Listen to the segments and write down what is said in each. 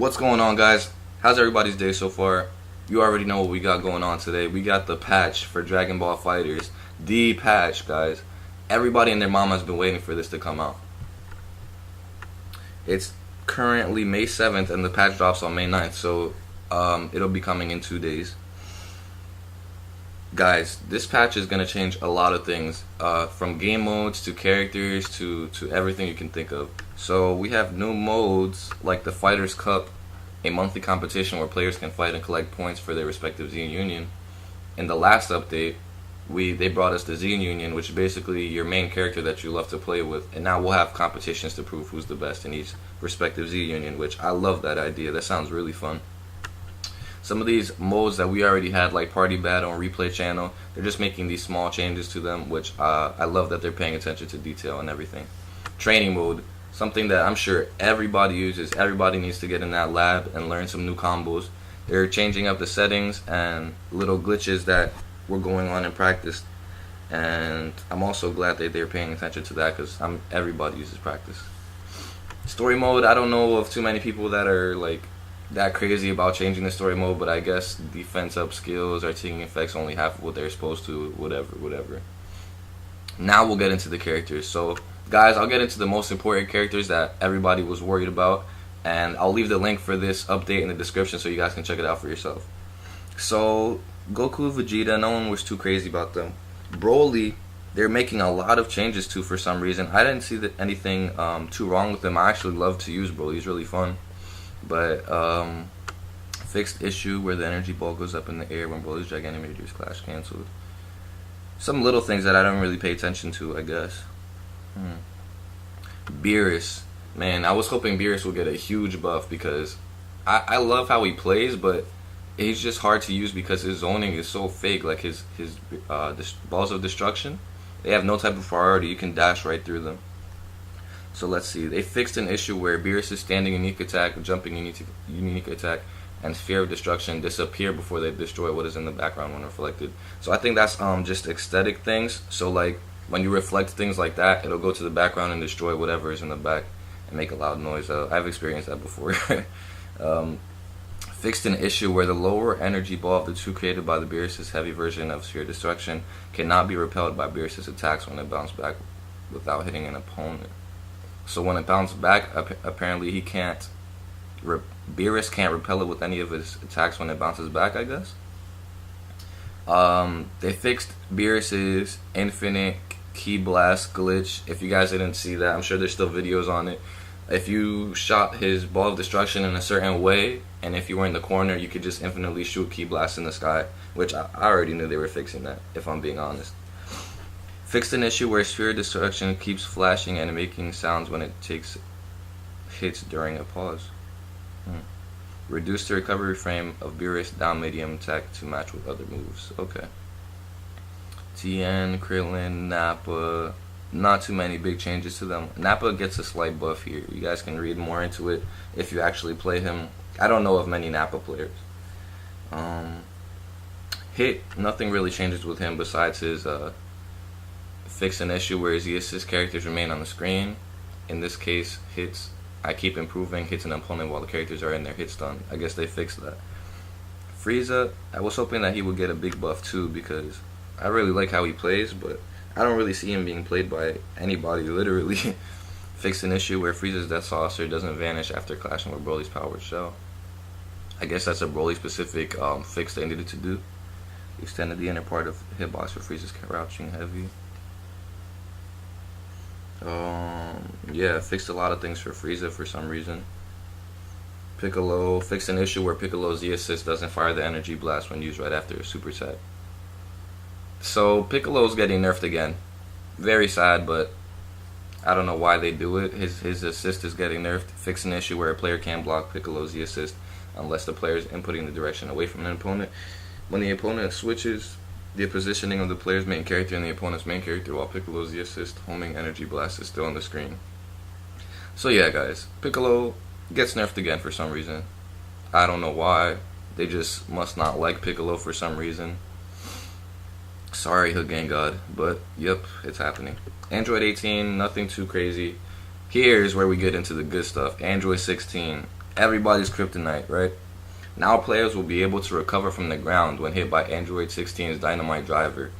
What's going on, guys? How's everybody's day so far? You already know what we got going on today. We got the patch for Dragon Ball FighterZ. The patch, guys. Everybody and their mama has been waiting for this to come out. It's currently May 7th and the patch drops on May 9th, so it'll be coming in 2 days. Guys, this patch is going to change a lot of things, from game modes to characters to everything you can think of. So we have new modes like the Fighters Cup, a monthly competition where players can fight and collect points for their respective Zine Union. In the last update, they brought us the Zine Union, which is basically your main character that you love to play with, and now we'll have competitions to prove who's the best in each respective Zine Union, which I love that idea. That sounds really fun. Some of these modes that we already had, like Party Battle and Replay Channel, they're just making these small changes to them, which I love that they're paying attention to detail and everything. Training mode, something that I'm sure everybody uses. Everybody needs to get in that lab and learn some new combos. They're changing up the settings and little glitches that were going on in practice, and I'm also glad that they're paying attention to that because everybody uses practice. Story mode, I don't know of too many people that are like that crazy about changing the story mode, but I guess defense up skills are taking effects only half of what they're supposed to, whatever. Now we'll get into the characters. So guys, I'll get into the most important characters that everybody was worried about, and I'll leave the link for this update in the description so you guys can check it out for yourself. So Goku, Vegeta, no one was too crazy about them. Broly, they're making a lot of changes to for some reason. I didn't see anything too wrong with them. I actually love to use Broly. He's really fun. But fixed issue where the energy ball goes up in the air when Broly's Dragon Animators clash canceled. Some little things that I don't really pay attention to, I guess. Beerus, man, I was hoping Beerus would get a huge buff because I love how he plays, but he's just hard to use because his zoning is so fake. Like his balls of destruction, they have no type of priority. You can dash right through them. So let's see. They fixed an issue where Beerus' standing unique attack, jumping unique attack, and sphere of destruction disappear before they destroy what is in the background when reflected. So I think that's just aesthetic things. So like when you reflect things like that, it'll go to the background and destroy whatever is in the back and make a loud noise. I've experienced that before. Fixed an issue where the lower energy ball of the two created by the Beerus' heavy version of sphere destruction cannot be repelled by Beerus' attacks when it bounces back without hitting an opponent. So when it bounces back, apparently Beerus can't repel it with any of his attacks when it bounces back, I guess. They fixed Beerus' infinite key blast glitch. If you guys didn't see that, I'm sure there's still videos on it. If you shot his ball of destruction in a certain way, and if you were in the corner, you could just infinitely shoot key blasts in the sky, which I already knew they were fixing that, if I'm being honest. Fixed an issue where sphere destruction keeps flashing and making sounds when it takes hits during a pause. Reduced the recovery frame of Beerus down medium attack to match with other moves. Okay. Tien, Krillin, Nappa, not too many big changes to them. Nappa gets a slight buff here. You guys can read more into it if you actually play him. I don't know of many Nappa players. Hit, nothing really changes with him besides his fix an issue where his assist characters remain on the screen. In this case, hits, I keep improving, hits an opponent while the characters are in their hit stun. I guess they fixed that. Frieza, I was hoping that he would get a big buff too because I really like how he plays, but I don't really see him being played by anybody, literally. Fixed an issue where Frieza's Death Saucer doesn't vanish after clashing with Broly's Powered Shell. I guess that's a Broly specific fix they needed to do. Extended the inner part of the hitbox for Frieza's crouching heavy. Yeah, fixed a lot of things for Frieza for some reason. Piccolo fixed an issue where Piccolo's Z-Assist doesn't fire the energy blast when used right after a super set. So Piccolo's getting nerfed again. Very sad, but I don't know why they do it. His assist is getting nerfed. Fixed an issue where a player can't block Piccolo's Z-Assist unless the player is inputting the direction away from an opponent. When the opponent switches the positioning of the player's main character and the opponent's main character while Piccolo's Z-Assist homing energy blast is still on the screen. So yeah, guys, Piccolo gets nerfed again for some reason. I don't know why. They just must not like Piccolo for some reason. Sorry, Hood Gang God, but yep, it's happening. Android 18, nothing too crazy. Here's where we get into the good stuff. Android 16. everybody's kryptonite, right? Now players will be able to recover from the ground when hit by Android 16's Dynamite driver.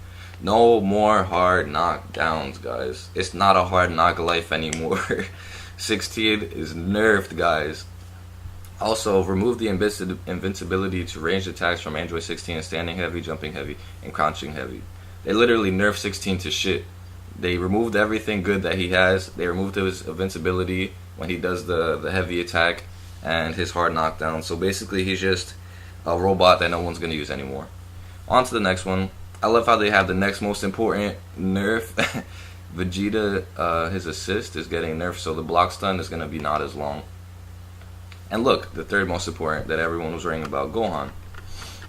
No more hard knockdowns, guys. It's not a hard knock life anymore. 16 is nerfed, guys. Also, remove the invincibility to ranged attacks from Android 16 and standing heavy, jumping heavy, and crouching heavy. They literally nerfed 16 to shit. They removed everything good that he has. They removed his invincibility when he does the heavy attack and his hard knockdown. So basically, he's just a robot that no one's going to use anymore. On to the next one. I love how they have the next most important nerf. Vegeta, his assist is getting nerfed, so the block stun is going to be not as long. And look, the third most important that everyone was raving about, Gohan.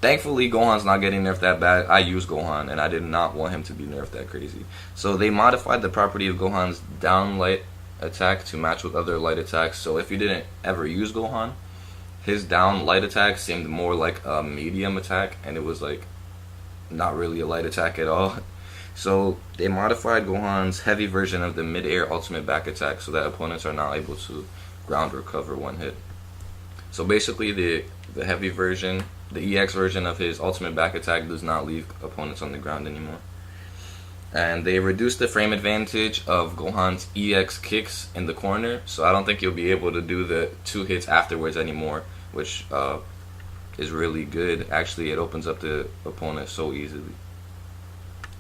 Thankfully, Gohan's not getting nerfed that bad. I use Gohan, and I did not want him to be nerfed that crazy. So they modified the property of Gohan's down light attack to match with other light attacks. So if you didn't ever use Gohan, his down light attack seemed more like a medium attack, and it was like not really a light attack at all. So they modified Gohan's heavy version of the mid-air ultimate back attack so that opponents are not able to ground recover one hit. So basically the heavy version, the EX version of his ultimate back attack does not leave opponents on the ground anymore. And they reduced the frame advantage of Gohan's EX kicks in the corner, so I don't think you'll be able to do the 2 hits afterwards anymore, which is really good. Actually, it opens up the opponent so easily.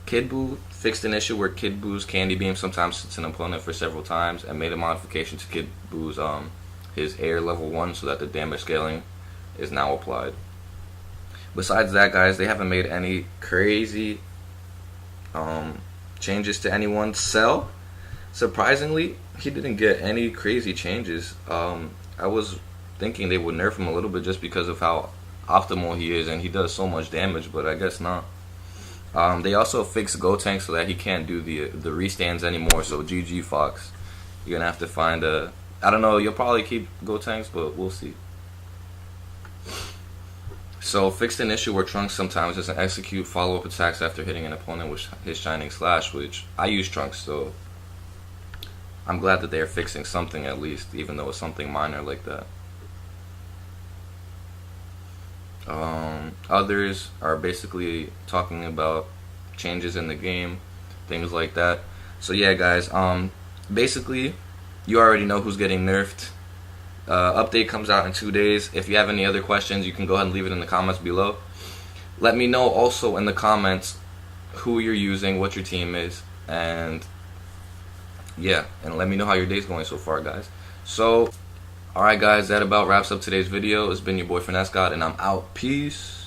Kid Buu fixed an issue where Kid Buu's Candy Beam sometimes hits an opponent for several times, and made a modification to Kid Buu's his air level 1 so that the damage scaling is now applied. Besides that, guys, they haven't made any crazy changes to anyone's Cell. Surprisingly, he didn't get any crazy changes. I was thinking they would nerf him a little bit just because of how optimal he is and he does so much damage, but I guess not. They also fixed Gotenks so that he can't do the restands anymore, so GG Fox. You're gonna have to find a, I don't know, you'll probably keep Gotenks, but we'll see. So fixed an issue where Trunks sometimes doesn't execute follow-up attacks after hitting an opponent with his Shining Slash, which I use Trunks, so I'm glad that they're fixing something at least, even though it's something minor like that. Others are basically talking about changes in the game, things like that. So yeah, guys, basically you already know who's getting nerfed. Update comes out in 2 days. If you have any other questions, you can go ahead and leave it in the comments below. Let me know also in the comments who you're using, what your team is, and yeah, and let me know how your day's going so far, guys. So alright guys, that about wraps up today's video. It's been your boy Finesse God, and I'm out. Peace.